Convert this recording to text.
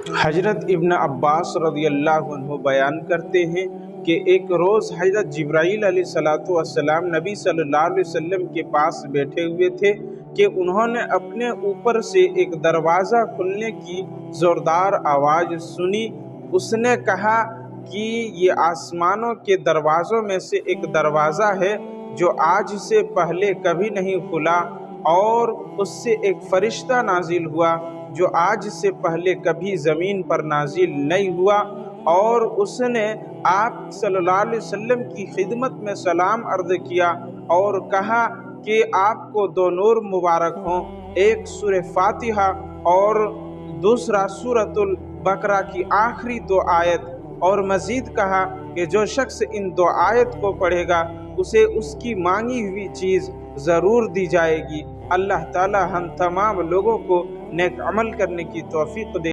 हजरत इब्न अब्बास रज़ियल्लाहु अन्हु बयान करते हैं कि एक रोज़ हजरत जिब्राईल अलैहिस्सलातु वस्सलाम नबी सल्लल्लाहु अलैहि वसल्लम के पास बैठे हुए थे कि उन्होंने अपने ऊपर से एक दरवाज़ा खुलने की ज़ोरदार आवाज़ सुनी। उसने कहा कि ये आसमानों के दरवाज़ों में से एक दरवाज़ा है जो आज से पहले कभी नहीं खुला, और उससे एक फरिश्ता नाजिल हुआ जो आज से पहले कभी ज़मीन पर नाजिल नहीं हुआ, और उसने आप सल्लल्लाहु अलैहि वसल्लम की खिदमत में सलाम अर्ज़ किया और कहा कि आपको दो नूर मुबारक हों, एक सूरह फातिहा और दूसरा सूरतुल बकरा की आखिरी दो आयत। और मज़ीद कहा कि जो शख्स इन दो आयत को पढ़ेगा उसे उसकी मांगी हुई चीज़ ज़रूर दी जाएगी। अल्लाह ताला हम तमाम लोगों को नेक अमल करने की तौफीक दे।